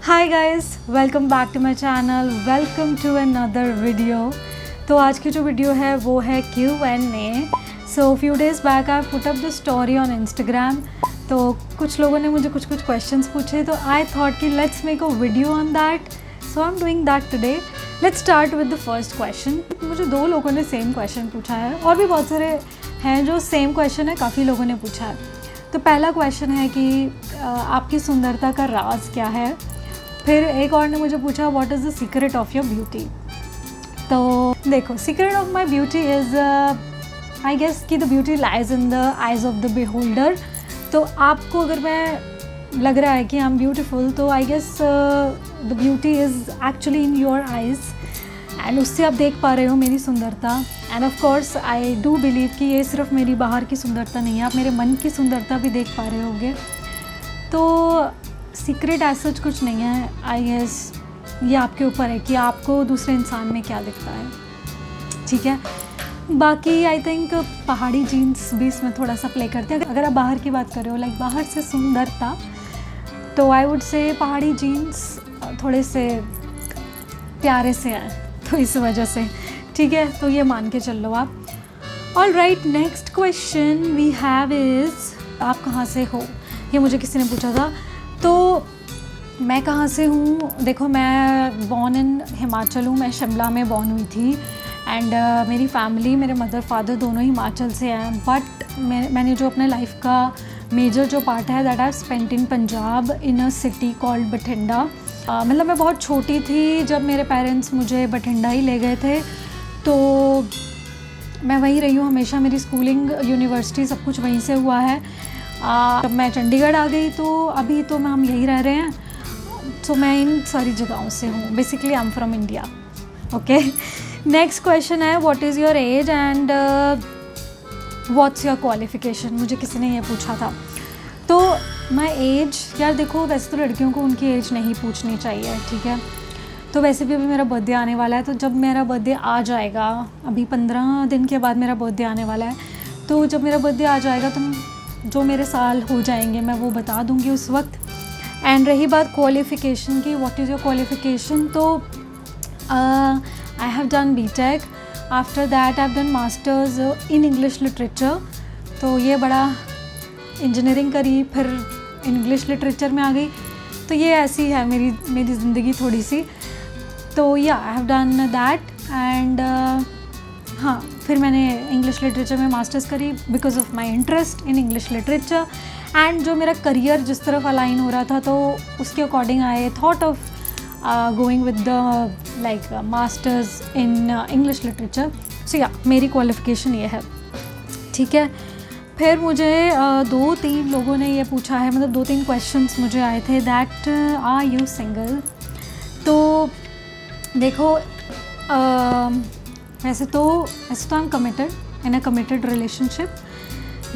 Hi guys, welcome back to my channel, welcome to another video. तो आज की जो वीडियो है वो है Q&A। So few days back I put up the story on Instagram. तो कुछ लोगों ने मुझे कुछ क्वेश्चंस पूछे, तो आई थॉट कि let's make a video on that. So I am doing that today. Let's start with the first question. मुझे दो लोगों ने सेम क्वेश्चन पूछा है, और भी बहुत सारे हैं जो सेम क्वेश्चन है, काफ़ी लोगों ने पूछा है। तो पहला क्वेश्चन है कि आपकी सुंदरता का राज क्या है। फिर एक और ने मुझे पूछा what is the secret of your beauty. तो देखो, secret of my beauty is I guess कि the beauty lies in the eyes of the beholder. तो आपको अगर मैं लग रहा है कि आई एम ब्यूटीफुल, तो I guess the beauty is actually in your eyes, and उससे आप देख पा रहे हो मेरी सुंदरता। And of course I do believe कि ये सिर्फ मेरी बाहर की सुंदरता नहीं है, आप मेरे मन की सुंदरता भी देख पा रहे होंगे। तो सीक्रेट ऐसा कुछ नहीं है, आई गेस ये आपके ऊपर है कि आपको दूसरे इंसान में क्या दिखता है, ठीक है। बाकी आई थिंक पहाड़ी जीन्स भी इसमें थोड़ा सा प्ले करते हैं। अगर आप बाहर की बात कर रहे हो, लाइक बाहर से सुंदरता, तो आई वुड से पहाड़ी जीन्स थोड़े से प्यारे से हैं, तो इस वजह से, ठीक है। तो ये मान के चल लो आप। All right, next question we have is आप कहाँ से हो, ये मुझे किसी ने पूछा था। तो मैं कहाँ से हूँ, देखो मैं बॉर्न इन हिमाचल हूँ, मैं शिमला में बॉर्न हुई थी। एंड मेरी फैमिली, मेरे मदर फादर दोनों हिमाचल से हैं। बट मैंने जो अपने लाइफ का मेजर जो पार्ट है that I spent in Punjab in a city called Bathinda. मतलब मैं बहुत छोटी थी जब मेरे पेरेंट्स मुझे बठिंडा ही ले गए थे, तो मैं वहीं रही हूँ हमेशा। मेरी स्कूलिंग, यूनिवर्सिटी सब कुछ वहीं से हुआ है। जब मैं चंडीगढ़ आ गई तो अभी तो हम यहीं रह रहे हैं। तो मैं इन सारी जगहों से हूँ। Basically I am from India. Okay, next question है what is your age and what's your qualification. मुझे किसी ने ये पूछा था। तो माई एज, यार देखो, वैसे तो लड़कियों को उनकी एज नहीं पूछनी चाहिए, ठीक है। तो वैसे भी अभी मेरा बर्थडे आने वाला है, तो जब मेरा बर्थडे आ जाएगा, अभी 15 दिन के बाद मेरा बर्थडे आने वाला है, तो जब मेरा बर्थडे आ जाएगा तो जो मेरे साल हो जाएंगे मैं वो बता दूंगी उस वक्त। एंड रही बात क्वालिफ़िकेशन की, व्हाट इज़ योर क्वालिफ़िकेशन, तो I have done BTech. After that I have done masters in English literature. तो ये बड़ा इंजीनियरिंग करी, फिर इंग्लिश लिटरेचर में आ गई। तो ये ऐसी है मेरी ज़िंदगी थोड़ी सी। तो या आई हैव डन दैट। एंड हाँ, फिर मैंने इंग्लिश लिटरेचर में मास्टर्स करी because of my interest in English literature. And जो मेरा करियर जिस तरफ अलाइन हो रहा था, तो उसके according I thought of going with the like masters in English literature. So या मेरी क्वालिफ़िकेशन ये है, ठीक है। फिर मुझे 2-3 लोगों ने ये पूछा है, मतलब 2-3 क्वेश्चंस मुझे आए थे दैट आर यू सिंगल। तो देखो, वैसे तो I am committed in a committed relationship.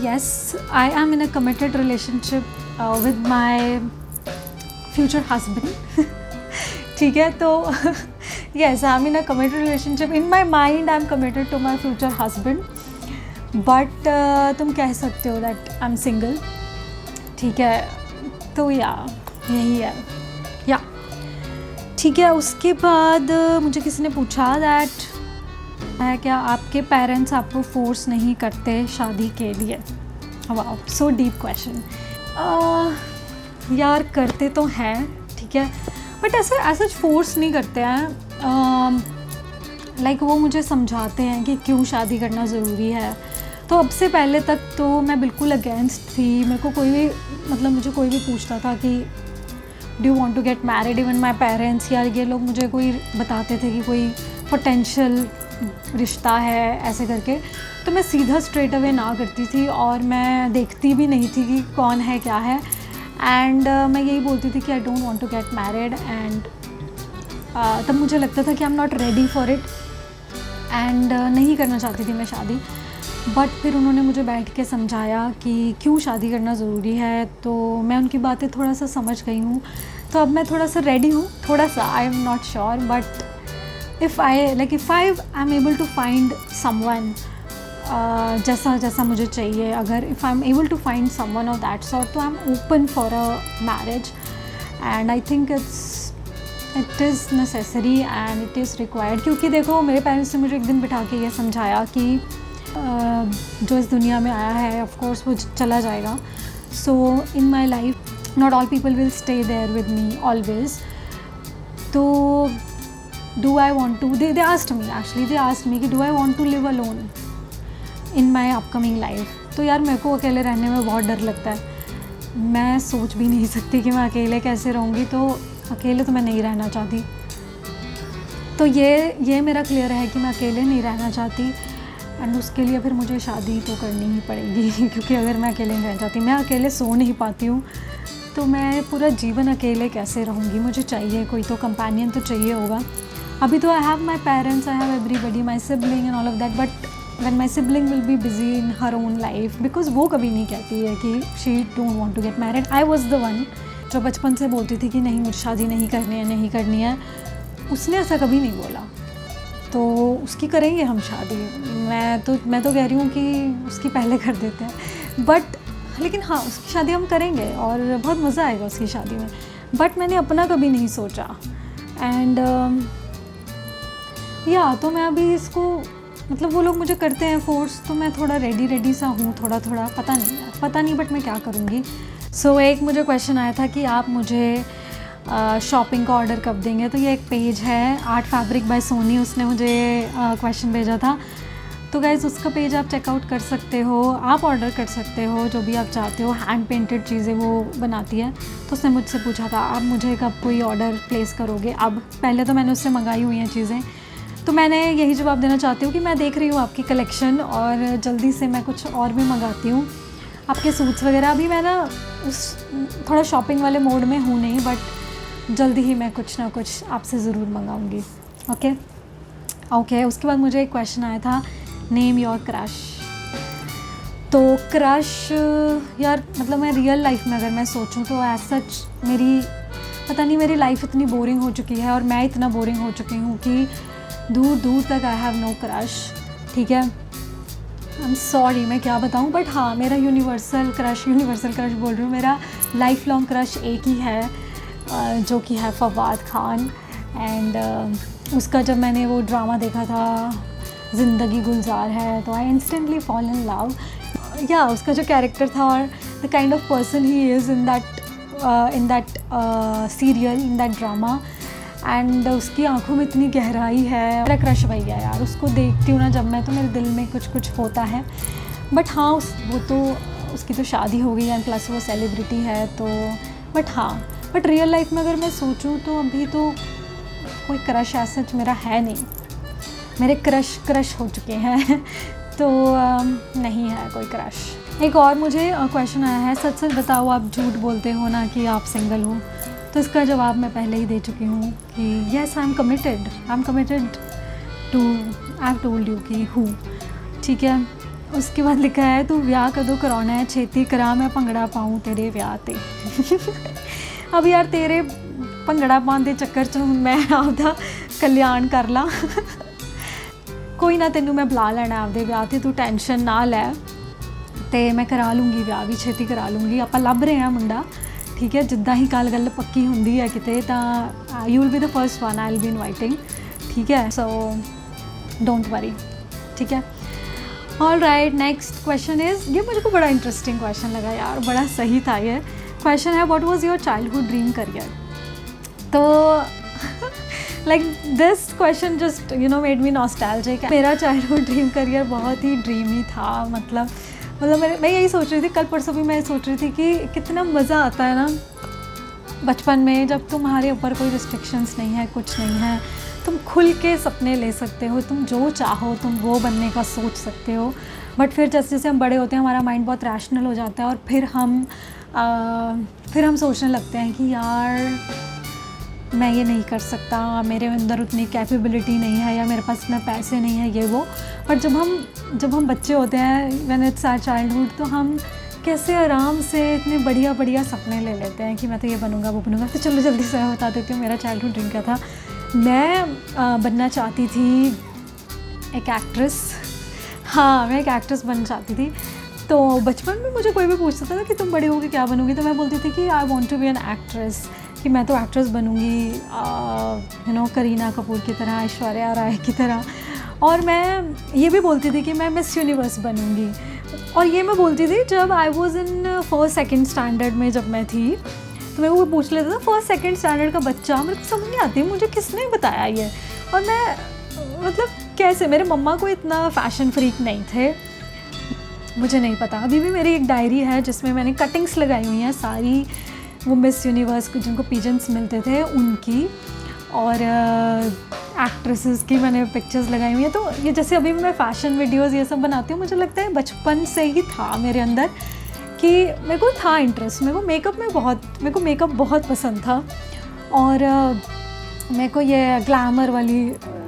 Yes, I am in a committed relationship with my future husband, ठीक है। तो yes, I am in a committed relationship. In my mind I am committed to my future husband, but तुम कह सकते हो that I am single, ठीक है। तो या यही है, या ठीक है। उसके बाद मुझे किसी ने पूछा दैट है क्या आपके पेरेंट्स आपको फोर्स नहीं करते शादी के लिए। Wow, so deep question. यार करते तो हैं, ठीक है, बट ऐसा फोर्स नहीं करते हैं। लाइक वो मुझे समझाते हैं कि क्यों शादी करना ज़रूरी है। तो अब से पहले तक तो मैं बिल्कुल अगेंस्ट थी। मेरे को कोई भी, मतलब मुझे कोई भी पूछता था कि do you want to get married, even my parents, यार ये लोग मुझे कोई बताते थे कि कोई पोटेंशियल रिश्ता है ऐसे करके, तो मैं सीधा स्ट्रेट अवे ना करती थी, और मैं देखती भी नहीं थी कि कौन है क्या है। एंड मैं यही बोलती थी कि I don't want to get married. And तब मुझे लगता था कि I am not ready for it, and नहीं करना चाहती थी मैं शादी। बट फिर उन्होंने मुझे बैठ के समझाया कि क्यों शादी करना ज़रूरी है, तो मैं उनकी बातें थोड़ा सा समझ गई हूँ। तो अब मैं थोड़ा सा रेडी हूँ, थोड़ा सा, आई am not sure, but if I am able to find someone जैसा मुझे चाहिए, अगर if I'm able to find someone of that sort, तो I'm open for a marriage, and I think it's it is necessary and it is required. क्योंकि देखो मेरे parents ने मुझे एक दिन बिठा के ये समझाया कि जो इस दुनिया में आया है ऑफ कोर्स वो चला जाएगा। So in my life not all people will stay there with me always. तो do I want to, they asked me, actually they asked me कि do I want to live alone in my upcoming life. तो यार मेरे को अकेले रहने में बहुत डर लगता है। मैं सोच भी नहीं सकती कि मैं अकेले कैसे रहूँगी, तो अकेले तो मैं नहीं रहना चाहती। तो ये मेरा क्लियर है कि मैं अकेले नहीं रहना चाहती एंड उसके लिए फिर मुझे शादी तो करनी ही पड़ेगी क्योंकि अगर मैं अकेले नहीं रहना चाहती, मैं अकेले सो नहीं पाती हूँ, तो मैं पूरा जीवन अकेले कैसे रहूँगी। मुझे चाहिए कोई तो कंपेनियन तो चाहिए होगा। अभी तो I have my parents, I have everybody, my sibling and all of that, but when my sibling will be busy in her own life, because वो कभी नहीं कहती है कि she don't want to get married. I was the one जो बचपन से बोलती थी कि नहीं मुझे शादी नहीं करनी है। उसने ऐसा कभी नहीं बोला, तो उसकी करेंगे हम शादी। मैं तो कह रही हूँ कि उसकी पहले कर देते हैं, बट लेकिन हाँ उसकी शादी हम करेंगे और बहुत मज़ा आएगा उसकी शादी में। बट मैंने अपना कभी नहीं सोचा एंड तो मैं अभी इसको मतलब वो लोग मुझे करते हैं फोर्स, तो मैं थोड़ा रेडी सा हूँ, थोड़ा पता नहीं बट मैं क्या करूँगी। सो एक मुझे क्वेश्चन आया था कि आप मुझे शॉपिंग का ऑर्डर कब देंगे। तो ये एक पेज है आर्ट फैब्रिक बाय सोनी, उसने मुझे क्वेश्चन भेजा था। तो गाइज़ उसका पेज आप चेकआउट कर सकते हो, आप ऑर्डर कर सकते हो जो भी आप चाहते हो। हैंड पेंटेड चीज़ें वो बनाती है। तो उसने मुझसे पूछा था आप मुझे कब कोई ऑर्डर प्लेस करोगे। अब पहले तो मैंने उससे मंगाई हुई हैं चीज़ें, तो मैंने यही जवाब देना चाहती हूँ कि मैं देख रही हूँ आपकी कलेक्शन और जल्दी से मैं कुछ और भी मंगाती हूँ आपके सूट्स वगैरह। अभी मैं ना उस थोड़ा शॉपिंग वाले मोड में हूँ नहीं, बट जल्दी ही मैं कुछ ना कुछ आपसे ज़रूर मंगाऊँगी। ओके। उसके बाद मुझे एक क्वेश्चन आया था, नेम योर क्रश। तो क्रश यार मतलब मैं रियल लाइफ में अगर मैं सोचूं तो एज सच मेरी लाइफ इतनी बोरिंग हो चुकी है और मैं इतना बोरिंग हो चुकी हूँ कि दूर तक आई हैव नो क्रश। ठीक है, आई एम सॉरी मैं क्या बताऊँ, बट हाँ मेरा यूनिवर्सल क्रश बोल रही हूँ, मेरा लाइफ लॉन्ग क्रश एक ही है जो कि है फवाद खान। एंड उसका जब मैंने वो ड्रामा देखा था ज़िंदगी गुलजार है, तो I instantly fall in love. या उसका जो कैरेक्टर था और the kind of person he is in that serial, in that drama, and उसकी आंखों में इतनी गहराई है। मेरा क्रश वही है यार, उसको देखती हूँ ना जब मैं, तो मेरे दिल में कुछ होता है। बट हाँ उसकी तो शादी हो गई है, प्लस वो सेलिब्रिटी है तो, बट रियल लाइफ में अगर मैं सोचूं तो अभी तो कोई क्रश ऐसा मेरा है नहीं। मेरे क्रश हो चुके हैं तो नहीं है कोई क्रश। एक और मुझे क्वेश्चन आया है, सच बताओ आप झूठ बोलते हो ना कि आप सिंगल हो। तो इसका जवाब मैं पहले ही दे चुकी हूँ कि yes I am committed to, I have told you कि हूँ। ठीक है, उसके बाद लिखा है तू विआह कदों कराना है, छेती करा मैं भंगड़ा पाऊँ तेरे विआह ते। अब यार तेरे भंगड़ा पाने के चक्कर च मैं आपदा कल्याण कर ला। कोई ना तेनू मैं बुला लेना आपदे विआह ते, तू टेंशन ना लै, ते मैं करा लूँगी विआह भी छेती करा लूँगी। आपां लभ रहे हैं मुंडा, ठीक है, जिद्दां ही गल पक्की हुंदी है किते तां you will be the first one I will B inviting. ठीक है, सो डोंट वरी। ठीक है, all right. Next question is, ये मुझे को बड़ा इंटरेस्टिंग क्वेश्चन लगा यार, बड़ा सही था ये क्वेश्चन है, what was your childhood dream career. तो like this question just made me nostalgic. मेरा चाइल्डहुड ड्रीम करियर बहुत ही ड्रीमी था। मतलब मैं यही सोच रही थी, कल परसों भी मैं सोच रही थी कि कितना मज़ा आता है ना बचपन में, जब तुम्हारे ऊपर कोई रिस्ट्रिक्शंस नहीं है, कुछ नहीं है, तुम खुल के सपने ले सकते हो, तुम जो चाहो तुम वो बनने का सोच सकते हो। बट फिर जैसे जैसे हम बड़े होते हैं हमारा माइंड बहुत रैशनल हो जाता है और फिर हम सोचने लगते हैं कि यार मैं ये नहीं कर सकता, मेरे अंदर उतनी कैपेबिलिटी नहीं है या मेरे पास इतना पैसे नहीं है, ये वो। पर जब हम बच्चे होते हैं, व्हेन इट्स आवर चाइल्डहुड, तो हम कैसे आराम से इतने बढ़िया सपने ले लेते हैं कि मैं तो ये बनूंगा वो बनूंगा। तो चलो जल्दी से मैं बता देती हूँ मेरा चाइल्डहुड ड्रीम क्या था। मैं बनना चाहती थी एक एक्ट्रेस। हाँ, मैं एक एक्ट्रेस बनना चाहती थी। तो बचपन में मुझे कोई भी पूछता था कि तुम बड़ी होगी क्या बनोगी, तो मैं बोलती थी कि I want to be an actress. कि मैं तो एक्ट्रेस बनूँगी, करीना कपूर की तरह, ऐश्वर्या राय की तरह। और मैं ये भी बोलती थी कि मैं मिस यूनिवर्स बनूँगी। और ये मैं बोलती थी जब I was in first second standard में जब मैं थी, तो मैं वो पूछ लेता था फर्स्ट सेकेंड स्टैंडर्ड का बच्चा, मेरे को समझ नहीं आती मुझे किसने बताया ये। और मैं मतलब कैसे, मेरे मम्मा को इतना फ़ैशन फ्रीक नहीं थे, मुझे नहीं पता। अभी भी मेरी एक डायरी है जिसमें मैंने कटिंग्स लगाई हुई हैं सारी वो मिस यूनिवर्स जिनको पीजेंट्स मिलते थे उनकी, और एक्ट्रेसेस की मैंने पिक्चर्स लगाई हुई हैं। तो ये जैसे अभी भी मैं फ़ैशन वीडियोज़ ये सब बनाती हूँ, मुझे लगता है बचपन से ही था मेरे अंदर कि मेरे को था इंटरेस्ट। मेरे को मेकअप बहुत पसंद था, और मेरे को ये ग्लैमर वाली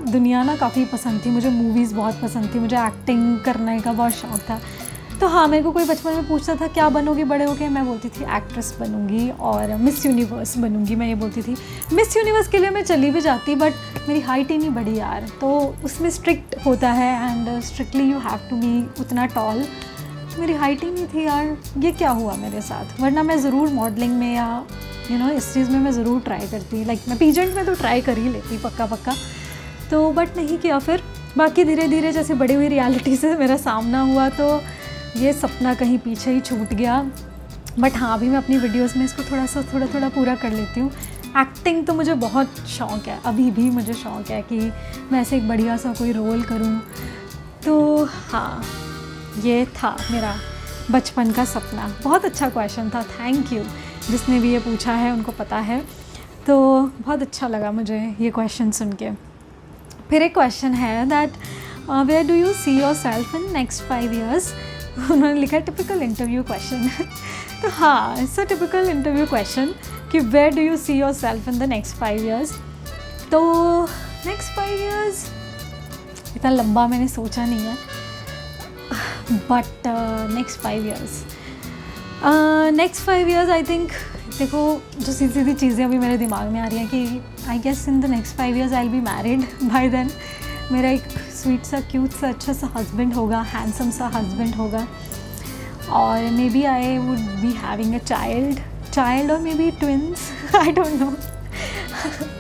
दुनिया ना काफ़ी पसंद थी। मुझे मूवीज़ बहुत पसंद थी, मुझे एक्टिंग करने का बहुत शौक़ था। तो हाँ, मेरे को कोई बचपन में पूछता था क्या बनोगी बड़े होके, मैं बोलती थी एक्ट्रेस बनूंगी और मिस यूनिवर्स बनूंगी। मैं ये बोलती थी मिस यूनिवर्स के लिए मैं चली भी जाती, बट मेरी हाइट ही नहीं बढ़ी यार, तो उसमें स्ट्रिक्ट होता है and strictly you have to be उतना टॉल। मेरी हाइट ही नहीं थी यार, ये क्या हुआ मेरे साथ। वरना मैं ज़रूर मॉडलिंग में या इस चीज़ में मैं ज़रूर ट्राई करती, लाइक मैं पीजेंट में तो ट्राई कर ही लेती पक्का, तो बट नहीं किया। फिर बाकी धीरे धीरे जैसे बड़ी हुई रियलिटी से मेरा सामना हुआ, तो ये सपना कहीं पीछे ही छूट गया। बट हाँ, अभी मैं अपनी वीडियोस में इसको थोड़ा पूरा कर लेती हूँ। एक्टिंग तो मुझे बहुत शौक़ है, अभी भी मुझे शौक़ है कि मैं ऐसे एक बढ़िया सा कोई रोल करूँ। तो हाँ, ये था मेरा बचपन का सपना। बहुत अच्छा क्वेश्चन था, थैंक यू जिसने भी ये पूछा है, उनको पता है। तो बहुत अच्छा लगा मुझे ये क्वेश्चन सुन के। फिर एक क्वेश्चन है that where do you see yourself in next 5 years। उन्होंने लिखा है टिपिकल इंटरव्यू क्वेश्चन। तो हाँ, it's a typical interview question कि where do you see yourself in the next 5 years। तो नेक्स्ट 5 years इतना लंबा मैंने सोचा नहीं है, but next 5 years I think, देखो जो सीधी चीज़ें अभी मेरे दिमाग में आ रही हैं कि I guess in the next 5 years I will be married by then. मेरा एक स्वीट सा क्यूट सा अच्छा सा हस्बैंड होगा, हैंडसम सा हस्बैंड होगा, और maybe I would be having a child और maybe twins, I don't know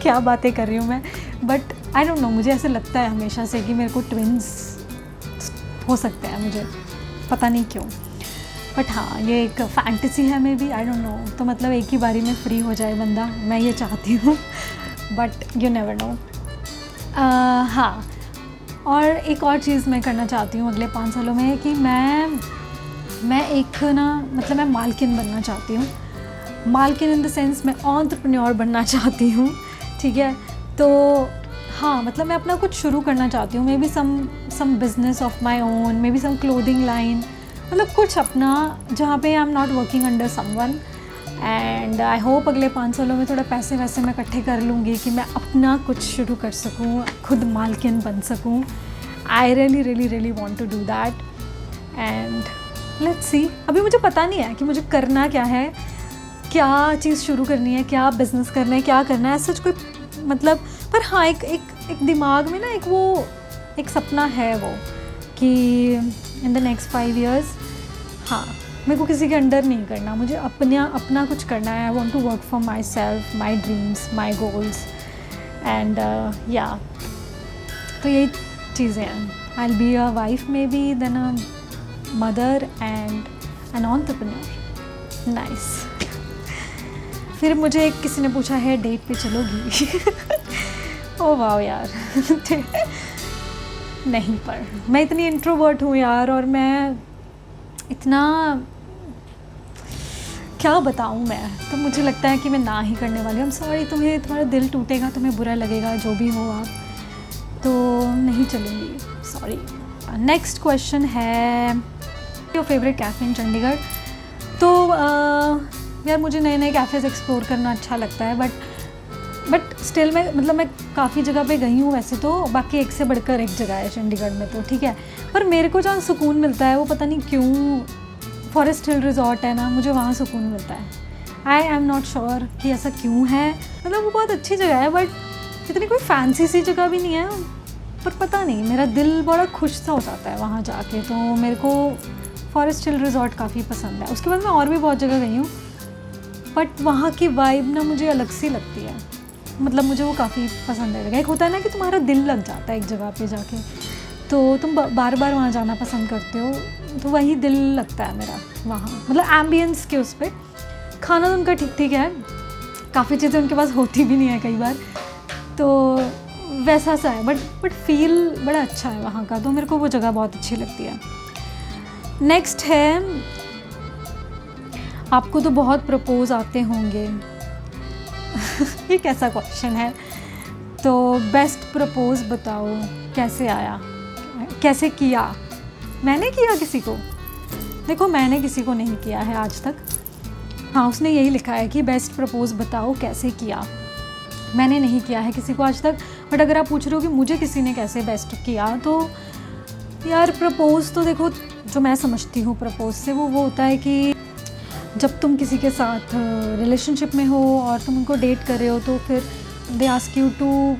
क्या बातें कर रही हूँ मैं, बट आई डोंट नो, मुझे ऐसे लगता है हमेशा से कि मेरे को ट्विन्स हो सकते हैं, मुझे पता नहीं क्यों। बट हाँ, ये एक फैंटेसी है may be, I don't no. तो मतलब एक ही बारी में फ्री हो जाए बंदा, मैं ये चाहती हूँ, बट यू नेवर नो। हाँ, और एक और चीज़ मैं करना चाहती हूँ अगले 5 सालों में कि मैं एक मतलब मैं मालकिन बनना चाहती हूँ। मालकिन इन द सेंस मैं एंटरप्रेन्योर बनना चाहती हूँ, ठीक है। तो हाँ, मतलब मैं अपना कुछ शुरू करना चाहती हूँ, maybe some business of my own, maybe some clothing line, मतलब कुछ अपना जहाँ पे I am not working under someone. And I hope अगले 5 सालों में थोड़ा पैसे वैसे मैं इकट्ठे कर लूँगी कि मैं अपना कुछ शुरू कर सकूँ, खुद मालकिन बन सकूँ। I really want to do that and let's see. अभी मुझे पता नहीं है कि मुझे करना क्या है, क्या चीज़ शुरू करनी है, क्या बिज़नेस करना है, क्या करना है, सच कोई मतलब। पर हाँ, एक दिमाग में ना एक सपना है वो कि इन द नेक्स्ट 5 years, हाँ, मेरे को किसी के अंडर नहीं करना, मुझे अपना कुछ करना है। I want to work for myself, my dreams, my goals and yeah, तो यही चीज़ें हैं। I will be a wife maybe, then a mother and an entrepreneur. Nice. फिर मुझे किसी ने पूछा है डेट पे चलोगी। ओ वाह यार। नहीं, पर मैं इतनी इंट्रोवर्ट हूँ यार, और मैं इतना क्या बताऊँ मैं, तो मुझे लगता है कि मैं ना ही करने वाली हूँ। सॉरी, तुम्हारा दिल टूटेगा, तुम्हें बुरा लगेगा, जो भी हो आप, तो नहीं चलूँगी, सॉरी। नेक्स्ट क्वेश्चन है योर फेवरेट कैफ़े इन चंडीगढ़। तो यार मुझे नए नए कैफ़ेज़ एक्सप्लोर करना अच्छा लगता है, बट स्टिल मैं काफ़ी जगह पे गई हूँ वैसे तो, बाकी एक से बढ़कर एक जगह है चंडीगढ़ में, तो ठीक है। पर मेरे को जहाँ सुकून मिलता है वो पता नहीं क्यों, फॉरेस्ट हिल रिजॉर्ट है ना, मुझे वहाँ सुकून मिलता है। आई एम नॉट श्योर कि ऐसा क्यों है, मतलब वो बहुत अच्छी जगह है, बट इतनी कोई फैंसी सी जगह भी नहीं है, पर पता नहीं मेरा दिल बड़ा खुश सा हो जाता है वहाँ जाके। तो मेरे को फॉरेस्ट हिल रिजॉर्ट काफ़ी पसंद है। उसके बाद मैं और भी बहुत जगह गई हूँ, बट वहाँ की वाइब ना मुझे अलग सी लगती है, मतलब मुझे वो काफ़ी पसंद है। एक होता है ना कि तुम्हारा दिल लग जाता है एक जगह पे जाके, तो तुम बार बार वहाँ जाना पसंद करते हो, तो वही दिल लगता है मेरा वहाँ, मतलब एम्बियंस के उस पर। खाना तो उनका ठीक ठीक है, काफ़ी चीज़ें उनके पास होती भी नहीं है कई बार, तो वैसा सा है, बट फील बड़ा अच्छा है वहाँ का, तो मेरे को वो जगह बहुत अच्छी लगती है। नेक्स्ट है, आपको तो बहुत प्रपोज आते होंगे। ये कैसा क्वेश्चन है? तो बेस्ट प्रपोज बताओ, कैसे आया, कैसे किया? मैंने किया किसी को? देखो मैंने किसी को नहीं किया है आज तक। हाँ, उसने यही लिखा है कि बेस्ट प्रपोज बताओ कैसे किया। मैंने नहीं किया है किसी को आज तक, बट अगर आप पूछ रहे हो कि मुझे किसी ने कैसे बेस्ट किया, तो यार प्रपोज तो देखो, जो मैं समझती हूँ प्रपोज से, वो होता है कि जब तुम किसी के साथ रिलेशनशिप में हो और तुम उनको डेट कर रहे हो, तो फिर they ask you to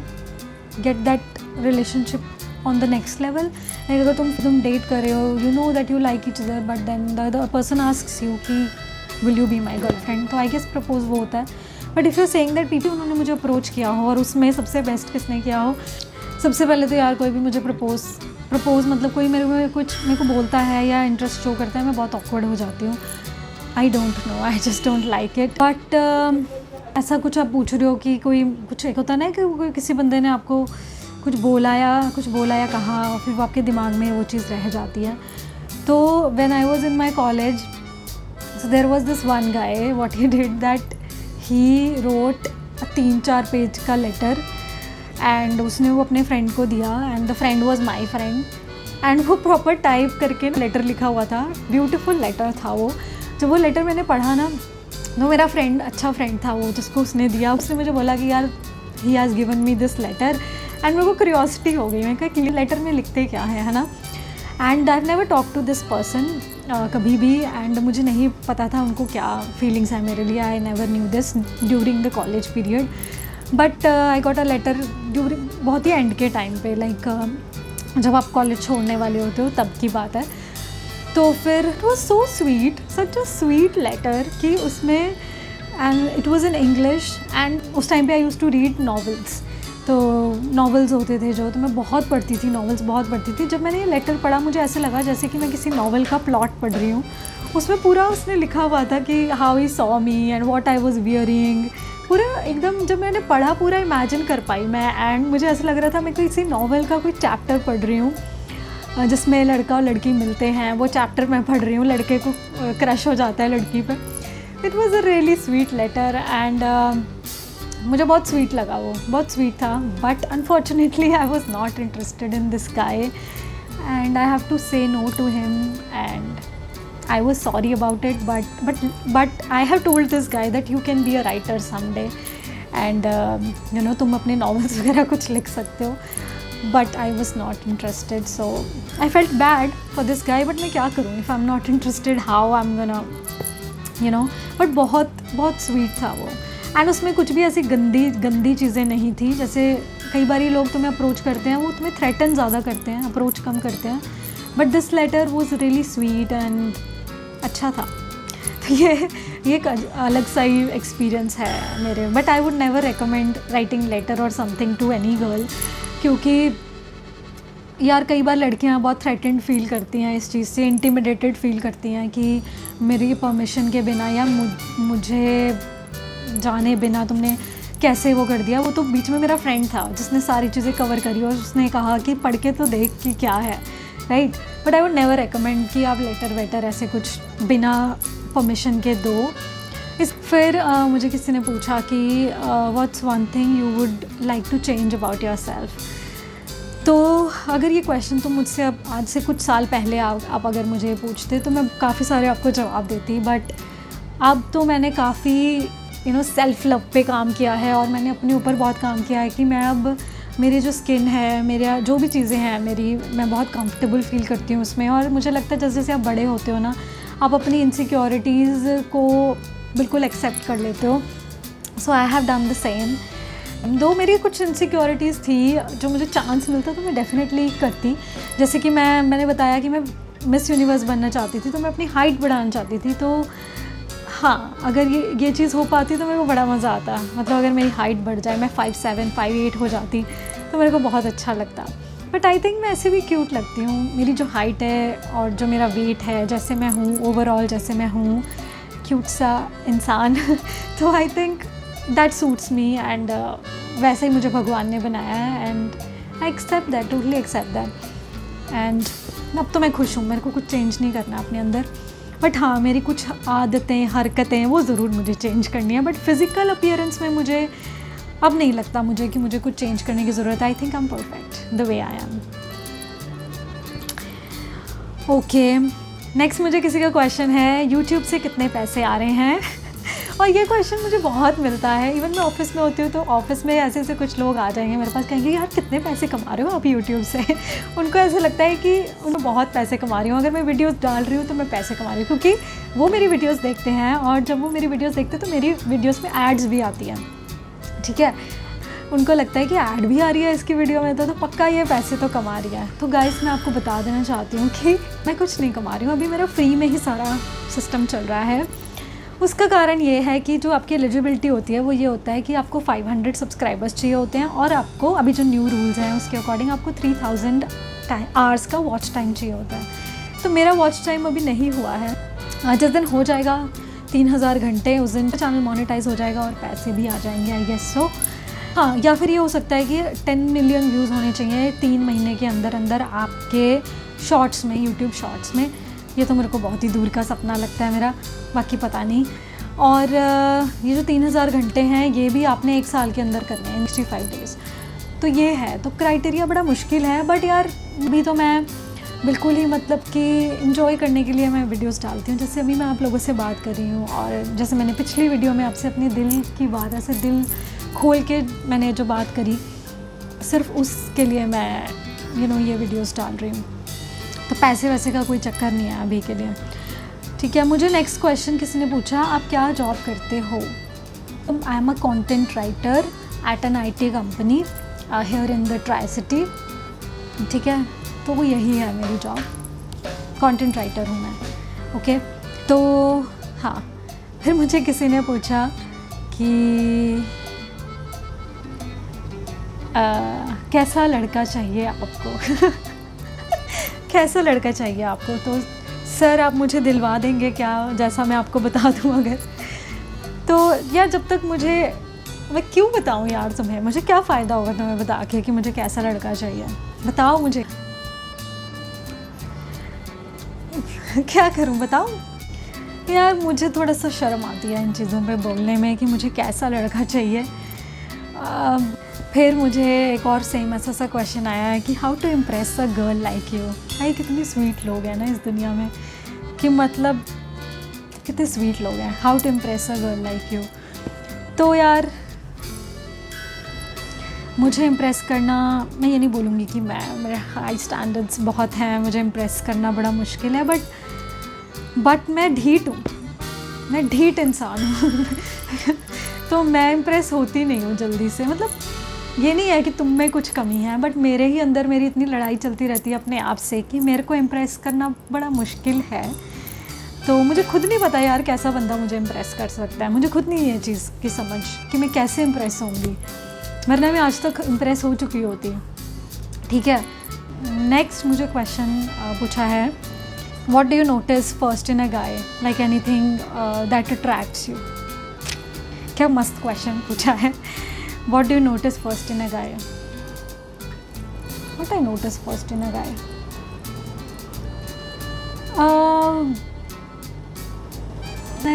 get that relationship on the next level. अगर तुम डेट कर रहे हो, you know that you like each other, but then the other person asks you कि will you be my girlfriend, तो I guess propose वो होता है। But if you saying that people उन्होंने मुझे अप्रोच किया हो और उसमें सबसे बेस्ट किसने किया हो, सबसे पहले तो यार कोई भी मुझे प्रपोज मतलब कोई मेरे को बोलता है या इंटरेस्ट शो करता है, मैं बहुत ऑकवर्ड हो जाती हूँ। आई don't no, I just don't like it. But ऐसा कुछ आप पूछ रहे हो कि कोई कुछ एक होता है ना कि कोई किसी बंदे ने आपको कुछ बोला या कहा, और फिर वो आपके दिमाग में वो चीज़ रह जाती है। तो when I was in my college, so there was this one guy, what he did that he wrote 3-4 page का लेटर, एंड उसने वो अपने फ्रेंड को दिया, and the friend was my friend, and वो प्रॉपर टाइप करके लेटर लिखा हुआ था, ब्यूटीफुल लेटर था वो। जब वो लेटर मैंने पढ़ा ना, तो मेरा फ्रेंड, अच्छा फ्रेंड था वो जिसको उसने दिया, उसने मुझे बोला कि यार he has given me this letter, and मेरे को क्यूरियोसिटी हो गई, मैं कहा कि लेटर में लिखते क्या है ना। And I have never talk to this person कभी भी, एंड मुझे नहीं पता था उनको क्या फीलिंग्स है मेरे लिए। I never knew this during the college period, but I got a letter during बहुत ही एंड के टाइम पे, लाइक जब आप कॉलेज छोड़ने वाले होते हो तब की बात है। तो फिर it was so sweet, such a sweet letter कि उसमें, and it was in English, and उस टाइम पे I use to read novels, तो नॉवेल्स होते थे जो, तो मैं बहुत पढ़ती थी, नॉवेल्स बहुत पढ़ती थी। जब मैंने ये लेटर पढ़ा, मुझे ऐसे लगा जैसे कि मैं किसी नॉवल का प्लॉट पढ़ रही हूँ। उसमें पूरा उसने लिखा हुआ था कि how he saw me and what I was wearing, पूरा एकदम जब मैंने पढ़ा पूरा इमेजिन कर पाई मैं, एंड मुझे ऐसा लग रहा था मैं किसी नॉवल का कोई चैप्टर पढ़ रही हूँ जिसमें लड़का और लड़की मिलते हैं। वो चैप्टर मैं पढ़ रही हूँ, लड़के को क्रश हो जाता है लड़की पे। It was a really sweet letter, and मुझे बहुत स्वीट लगा, वो बहुत स्वीट था। But unfortunately I was not interested in this guy, and I have to say no to him, and I was sorry about it, but I have told this guy that you can be a writer someday, and you know, तुम अपने novels वगैरह कुछ लिख सकते हो, but I was not interested, so I felt bad for this guy, but मैं क्या करूँ, if I'm not interested how I'm gonna, you know, but बहुत sweet था वो, and उसमें कुछ भी ऐसी गंदी चीज़ें नहीं थी। जैसे कई बार लोग तुम्हें अप्रोच करते हैं, वो तुम्हें थ्रेटन ज़्यादा करते हैं, अप्रोच कम करते हैं, but this letter was really sweet and अच्छा था। तो ये एक अलग सा ही एक्सपीरियंस है मेरे, but I would never recommend writing letter or something to any girl, क्योंकि यार कई बार लड़कियां बहुत थ्रेटेंड फील करती हैं इस चीज़ से, इंटिमिडेटेड फील करती हैं कि मेरी परमिशन के बिना या मुझे जाने बिना तुमने कैसे वो कर दिया। वो तो बीच में मेरा फ्रेंड था जिसने सारी चीज़ें कवर करी और उसने कहा कि पढ़ के तो देख कि क्या है, right. But I would never recommend कि आप लेटर वेटर ऐसे कुछ बिना परमिशन के दो। फिर मुझे किसी ने पूछा कि what's one thing you would like to change about yourself. तो अगर ये क्वेश्चन तो मुझसे अब आज से कुछ साल पहले आप अगर मुझे पूछते तो मैं काफ़ी सारे आपको जवाब देती, बट अब तो मैंने काफ़ी सेल्फ़ लव पे काम किया है और मैंने अपने ऊपर बहुत काम किया है कि मैं अब मेरी जो स्किन है, मेरा जो भी चीज़ें हैं मैं बहुत कंफर्टेबल फील करती हूँ उसमें। और मुझे लगता है जैसे जैसे आप बड़े होते हो ना, आप अपनी इनसिक्योरिटीज़ को बिल्कुल एक्सेप्ट कर लेते हो। So I have done the same. Though मेरी कुछ इनसिक्योरिटीज़ थी, जो मुझे चांस मिलता तो मैं डेफिनेटली करती। जैसे कि मैंने बताया कि मैं मिस यूनिवर्स बनना चाहती थी, तो मैं अपनी हाइट बढ़ाना चाहती थी। तो हाँ, अगर ये चीज़ हो पाती तो मेरे को बड़ा मज़ा आता। मतलब अगर मेरी हाइट बढ़ जाए, मैं 5'7", 5'8" हो जाती तो मेरे को बहुत अच्छा लगता। बट आई थिंक मैं ऐसे भी क्यूट लगती हूँ। मेरी जो हाइट है और जो मेरा वेट है, जैसे मैं हूँ ओवरऑल, जैसे मैं हूँ क्यूट सा इंसान तो I think that suits me and वैसे ही मुझे भगवान ने बनाया है and I accept that, totally accept that. And अब तो मैं खुश हूँ, मेरे को कुछ चेंज नहीं करना अपने अंदर। बट हाँ, मेरी कुछ आदतें, हरकतें वो ज़रूर मुझे चेंज करनी है। बट फिज़िकल अपीयरेंस में मुझे अब नहीं लगता मुझे कि मुझे कुछ चेंज करने की ज़रूरत है। I think I am perfect the way I am. Okay, next मुझे किसी का क्वेश्चन है, यूट्यूब से कितने पैसे आ रहे हैं और ये क्वेश्चन मुझे बहुत मिलता है। इवन मैं ऑफिस में होती हूँ तो ऑफिस में ऐसे ऐसे कुछ लोग आ जाएंगे मेरे पास, कहेंगे यार कितने पैसे कमा रहे हो आप यूट्यूब से उनको ऐसे लगता है कि उनको बहुत पैसे कमा रही हूँ। अगर मैं वीडियोस डाल रही हूँ तो मैं पैसे कमा रही हूँ, क्योंकि वो मेरी वीडियोस देखते हैं और जब वो मेरी वीडियोस देखते हैं तो मेरी वीडियोस में एड्स भी आती हैं। ठीक है, उनको लगता है कि ऐड भी आ रही है इसकी वीडियो में तो पक्का ये पैसे तो कमा रही है। तो गाइस, मैं आपको बता देना चाहती हूँ कि मैं कुछ नहीं कमा रही हूँ। अभी मेरा फ्री में ही सारा सिस्टम चल रहा है। उसका कारण ये है कि जो आपकी एलिजिबिलिटी होती है वो ये होता है कि आपको 500 सब्सक्राइबर्स चाहिए होते हैं और आपको अभी जो न्यू रूल्स हैं उसके अकॉर्डिंग आपको 3000 आवर्स का वॉच टाइम चाहिए होता है। तो मेरा वॉच टाइम अभी नहीं हुआ है। जिस दिन हो जाएगा 3000 घंटे, उस दिन चैनल मोनेटाइज हो जाएगा और पैसे भी आ जाएंगे, आई गेस सो। हाँ, या फिर ये हो सकता है कि 10 मिलियन व्यूज़ होने चाहिए 3 महीने के अंदर अंदर आपके शॉर्ट्स में, यूट्यूब शॉर्ट्स में। ये तो मेरे को बहुत ही दूर का सपना लगता है मेरा, बाकी पता नहीं। और ये जो 3000 घंटे हैं ये भी आपने 1 साल के अंदर करने हैं, 65 डेज़। तो ये है, तो क्राइटेरिया बड़ा मुश्किल है। बट यार अभी तो मैं बिल्कुल ही मतलब कि इन्जॉय करने के लिए मैं वीडियोस डालती हूँ। जैसे अभी मैं आप लोगों से बात कर रही हूँ और जैसे मैंने पिछली वीडियो में आपसे अपने दिल की बात, ऐसे दिल खोल के मैंने जो बात करी, सिर्फ उसके लिए मैं ये वीडियोस डाल रही हूँ। तो पैसे वैसे का कोई चक्कर नहीं है अभी के लिए। ठीक है, मुझे नेक्स्ट क्वेश्चन किसी ने पूछा, आप क्या जॉब करते हो? I am a content writer at an IT company here in the tri city. ठीक है, तो वो यही है मेरी जॉब, कंटेंट राइटर हूँ मैं। ओके, तो हाँ, फिर मुझे किसी ने पूछा कि कैसा लड़का चाहिए आपको कैसा लड़का चाहिए आपको? तो सर आप मुझे दिलवा देंगे क्या, जैसा मैं आपको बता दूँ अगर? तो यार जब तक मैं क्यों बताऊँ यार तुम्हें, मुझे क्या फ़ायदा होगा तुम्हें बता के कि मुझे कैसा लड़का चाहिए? बताओ मुझे क्या करूँ, बताओ यार। मुझे थोड़ा सा शर्म आती है इन चीज़ों पे बोलने में कि मुझे कैसा लड़का चाहिए। फिर मुझे एक और सेम ऐसा सा क्वेश्चन आया है कि how to impress a girl like you. भाई कितनी स्वीट लोग हैं ना इस दुनिया में, कि मतलब कितने स्वीट लोग हैं। How to impress a girl like you. तो यार मुझे इम्प्रेस करना, मैं ये नहीं बोलूँगी कि मेरे हाई स्टैंडर्ड्स बहुत हैं, मुझे इम्प्रेस करना बड़ा मुश्किल है। बट मैं ढीठ हूँ, मैं ढीठ इंसान हूँ तो मैं इम्प्रेस होती नहीं हूँ जल्दी से। मतलब ये नहीं है कि तुम में कुछ कमी है, बट मेरे ही अंदर मेरी इतनी लड़ाई चलती रहती है अपने आप से कि मेरे को इम्प्रेस करना बड़ा मुश्किल है। तो मुझे खुद नहीं पता यार कैसा बंदा मुझे इम्प्रेस कर सकता है। मुझे खुद नहीं है चीज़ की समझ कि मैं कैसे इम्प्रेस होंगी, वरना मैं आज तक इम्प्रेस हो चुकी होती। ठीक है, नेक्स्ट मुझे क्वेश्चन पूछा है, what do you notice first in a guy, like anything that attracts you. क्या मस्त क्वेश्चन पूछा है। What do you notice first in a guy? What I notice first in a guy?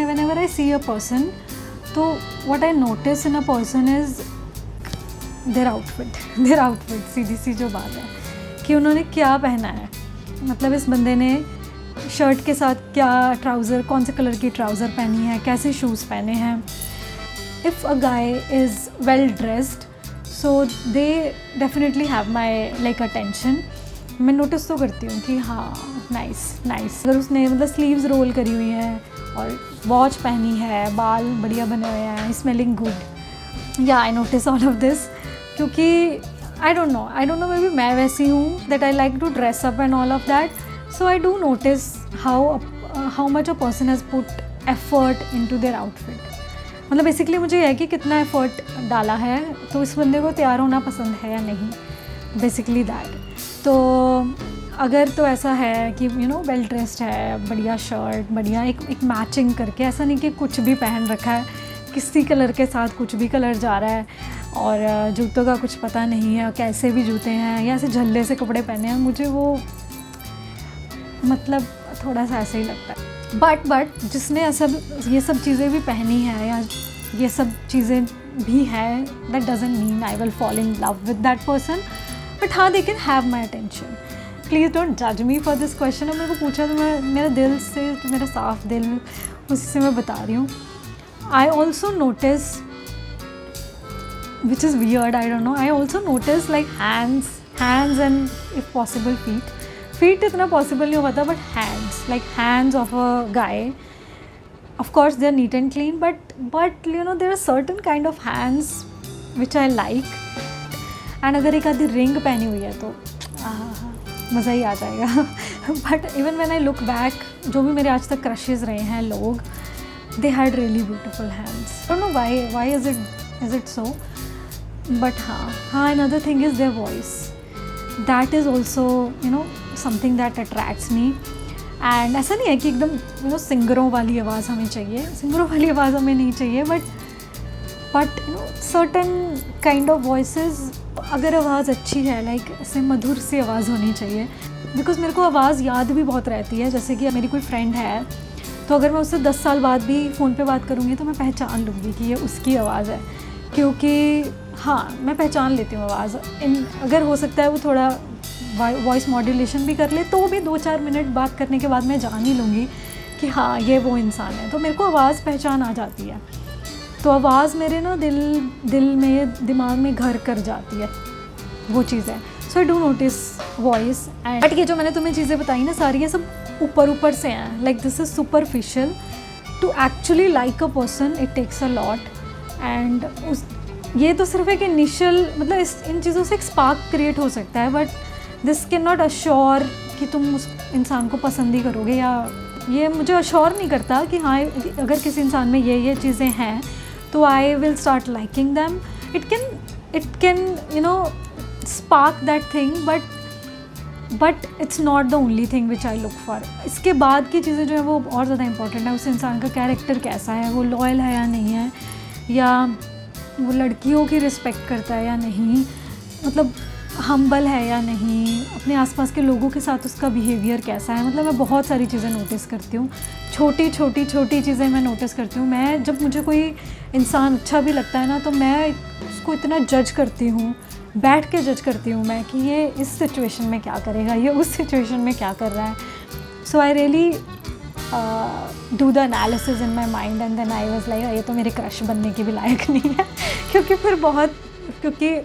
Whenever I see a person, so what I notice in a person is their outfit. Their outfit, सीधी सी जो बात है कि उन्होंने क्या पहना है। मतलब इस बंदे ने शर्ट के साथ क्या ट्राउज़र, कौन से कलर की ट्राउज़र पहनी है, कैसे शूज़ पहने हैं। If a guy is well dressed, so they definitely have my like attention. मैं नोटिस तो करती हूँ कि हाँ नाइस। अगर उसने मतलब स्लीव्स रोल करी हुई हैं और वॉच पहनी है, बाल बढ़िया बने हुए हैं, स्मेलिंग गुड, या I notice all of this. क्योंकि I don't know maybe मैं वैसी हूँ that I like to dress up and all of that. So I do notice how much a person has put effort into their outfit. मतलब basically मुझे यह है कि कितना एफर्ट डाला है, तो इस बंदे को तैयार होना पसंद है या नहीं, बेसिकली दैट। तो अगर तो ऐसा है कि यू नो वेल ड्रेस्ड है, बढ़िया शर्ट, बढ़िया एक मैचिंग करके, ऐसा नहीं कि कुछ भी पहन रखा है, किसी कलर के साथ कुछ भी कलर जा रहा है, और जूतों का कुछ पता नहीं है, कैसे भी जूते हैं या ऐसे झल्ले से कपड़े पहने हैं, मुझे वो मतलब थोड़ा सा ऐसे ही लगता है। बट जिसने ये सब चीज़ें भी पहनी है या ये सब चीज़ें भी हैं, that doesn't mean I will fall in love with that person, but हाँ they can have my attention. Please don't जज मी फॉर दिस क्वेश्चन। और मेरे को पूछा तो मैं मेरे दिल से, मेरा साफ दिल, उसी से मैं बता रही हूँ। I also notice, which is weird, I don't know, I also notice like hands and if possible feet इतना possible नहीं हो पाता, but hands of a guy, of course they're neat and clean, but you know there are certain kind of hands which I like, and अगर एक आधी ring पहनी हुई है तो मज़ा ही आ जाएगा। but even when I look back, जो भी मेरे आज तक crushes रहे हैं लोग, they had really beautiful hands. I don't know why is it so, but हाँ another thing is their voice. That is also you know something that attracts me. And ऐसा नहीं है कि एकदम you know सिंगरों वाली आवाज़ हमें चाहिए, सिंगरों वाली आवाज़ हमें नहीं चाहिए, but you know certain kind of voices, अगर आवाज़ अच्छी है, लाइक ऐसे मधुर सी आवाज़ होनी चाहिए। बिकॉज मेरे को आवाज़ याद भी बहुत रहती है। जैसे कि मेरी कोई फ्रेंड है, तो अगर मैं उससे 10 साल बाद भी फ़ोन पे बात करूँगी तो मैं पहचान लूँगी कि ये उसकी आवाज़ है, क्योंकि हाँ मैं पहचान लेती हूँ आवाज़। अगर हो सकता है वो थोड़ा वॉइस मॉड्यूलेशन भी कर ले, तो भी 2-4 मिनट बात करने के बाद मैं जान ही लूँगी कि हाँ ये वो इंसान है। तो मेरे को आवाज़ पहचान आ जाती है, तो आवाज़ मेरे ना दिल में, दिमाग में घर कर जाती है, वो चीज़ है। So I do notice voice. And but ये जो मैंने तुम्हें चीज़ें बताई ना सारी, ये सब ऊपर से हैं। Like this is superficial. To actually like a person it takes a lot. And ये तो सिर्फ एक इनिशियल, मतलब इन चीज़ों से एक स्पार्क क्रिएट हो सकता है, but this can not assure कि तुम उस इंसान को पसंद ही करोगे, या ये मुझे अश्योर नहीं करता कि हाँ अगर किसी इंसान में ये चीज़ें हैं तो I will start liking them. It can you know spark that thing, but it's not the only thing which I look for. इसके बाद की चीज़ें जो है वो और ज़्यादा इंपॉर्टेंट है। उस इंसान का कैरेक्टर कैसा है, वो लॉयल है या नहीं है, या वो लड़कियों की रिस्पेक्ट करता है या नहीं, मतलब हम्बल है या नहीं, अपने आसपास के लोगों के साथ उसका बिहेवियर कैसा है। मतलब मैं बहुत सारी चीज़ें नोटिस करती हूँ, छोटी चीज़ें मैं नोटिस करती हूँ। मैं जब मुझे कोई इंसान अच्छा भी लगता है ना, तो मैं उसको इतना जज करती हूँ, बैठ के जज करती हूँ मैं कि ये इस सिचुएशन में क्या करेगा, ये उस सिचुएशन में क्या कर रहा है। So I really do the analysis in my mind, and then I was like ये तो मेरे क्रश बनने के भी लायक नहीं है। क्योंकि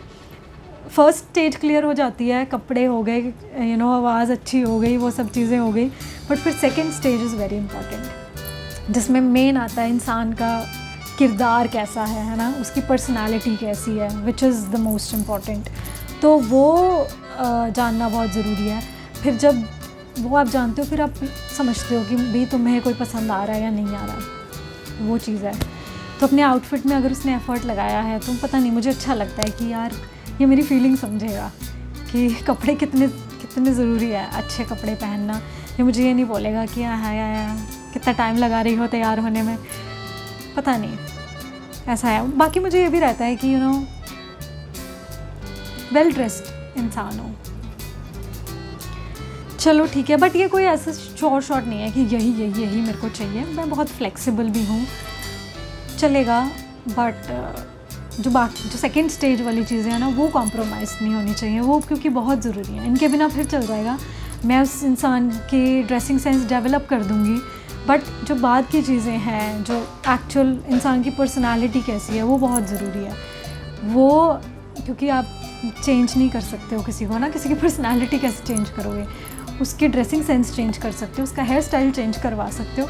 फर्स्ट स्टेज क्लियर हो जाती है, कपड़े हो गए, यू नो आवाज़ अच्छी हो गई, वो सब चीज़ें हो गई, बट फिर second stage is very important, जिसमें मेन आता है इंसान का किरदार कैसा है ना, उसकी पर्सनालिटी कैसी है, which is the most important. तो वो जानना बहुत ज़रूरी है। फिर जब वो आप जानते हो, फिर आप समझते हो कि भाई तुम्हें कोई पसंद आ रहा है या नहीं आ रहा, वो चीज़ है। तो अपने आउटफिट में अगर उसने एफ़र्ट लगाया है, तो पता नहीं, मुझे अच्छा लगता है कि यार ये मेरी फीलिंग समझेगा कि कपड़े कितने ज़रूरी है, अच्छे कपड़े पहनना। ये मुझे ये नहीं बोलेगा कि हाँ कितना टाइम लगा रही हो तैयार होने में, पता नहीं, ऐसा है। बाकी मुझे ये भी रहता है कि यू नो वेल ड्रेस्ड इंसान हो। चलो ठीक है, बट ये कोई ऐसा शॉर्ट नहीं है कि यही मेरे को चाहिए। मैं बहुत फ्लेक्सिबल भी हूँ, चलेगा, बट जो सेकेंड स्टेज वाली चीज़ें हैं ना, वो कॉम्प्रोमाइज़ नहीं होनी चाहिए, वो क्योंकि बहुत ज़रूरी है। इनके बिना फिर चल जाएगा, मैं उस इंसान की ड्रेसिंग सेंस डेवलप कर दूँगी, बट जो बाद की चीज़ें हैं, जो एक्चुअल इंसान की पर्सनालिटी कैसी है, वो बहुत ज़रूरी है। वो क्योंकि आप चेंज नहीं कर सकते हो किसी को ना, किसी की पर्सनालिटी कैसे चेंज करोगे, उसकी ड्रेसिंग सेंस चेंज कर सकते हो, उसका हेयर स्टाइल चेंज करवा सकते हो,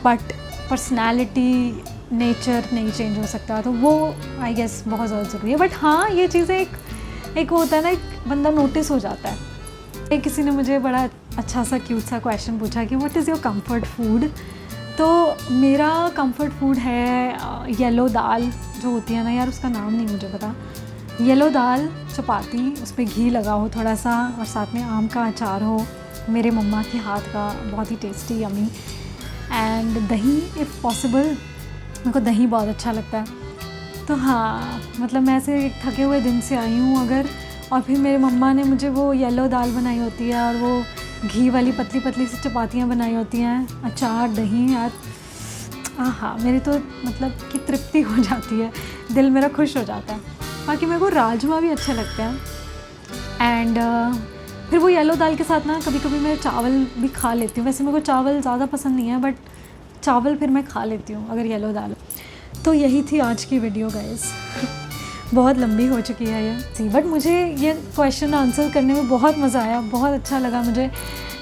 बट पर्सनालिटी, नेचर नहीं चेंज हो सकता। तो वो आई गेस बहुत ज़्यादा ज़रूरी है। बट हाँ ये चीज़ें एक होता है ना, एक बंदा नोटिस हो जाता है। किसी ने मुझे बड़ा अच्छा सा क्यूट सा क्वेश्चन पूछा कि what is your comfort food. तो मेरा कंफर्ट फूड है येलो दाल जो होती है ना यार, उसका नाम नहीं मुझे पता। येलो दाल, चपाती, उस पर घी लगा हो थोड़ा सा, और साथ में आम का अचार हो मेरे मम्मा के हाथ का, बहुत ही टेस्टी यमी। एंड दही इफ़ पॉसिबल, मेरे को दही बहुत अच्छा लगता है। तो हाँ, मतलब मैं ऐसे एक थके हुए दिन से आई हूँ अगर, और फिर मेरे मम्मा ने मुझे वो येलो दाल बनाई होती है और वो घी वाली पतली पतली सी चपातियाँ बनाई होती हैं, अचार, दही, यार हाँ, मेरी तो मतलब कि तृप्ति हो जाती है, दिल मेरा खुश हो जाता है। बाकी मेरे को राजमा भी अच्छे लगते हैं। एंड फिर वो येलो दाल के साथ ना कभी कभी मैं चावल भी खा लेती हूँ। वैसे मेरे को चावल ज़्यादा पसंद नहीं है, बट चावल फिर मैं खा लेती हूँ अगर येलो दाल। तो यही थी आज की वीडियो गाइस। बहुत लंबी हो चुकी है ये, बट मुझे ये क्वेश्चन आंसर करने में बहुत मज़ा आया, बहुत अच्छा लगा मुझे।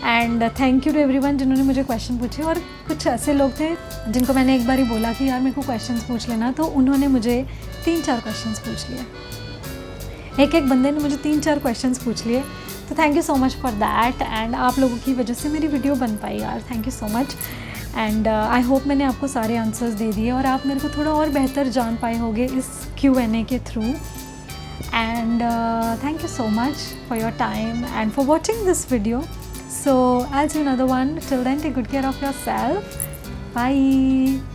And thank you to everyone जिन्होंने मुझे क्वेश्चन पूछे। और कुछ ऐसे लोग थे जिनको मैंने एक बार ही बोला कि यार मेरे को क्वेश्चंस पूछ लेना, तो उन्होंने मुझे 3-4 क्वेश्चंस पूछ लिए। एक बंदे ने मुझे 3-4 क्वेश्चंस पूछ लिए, तो thank you so much for that. And आप लोगों की वजह से मेरी वीडियो बन पाई यार, thank you so much. And I hope मैंने आपको सारे आंसर्स दे दिए और आप मेरे को थोड़ा और बेहतर जान पाए होंगे इस Q&A के through. And thank you so much for your time and for watching this video. So I'll see you another one. Till then, take good care of yourself. Bye.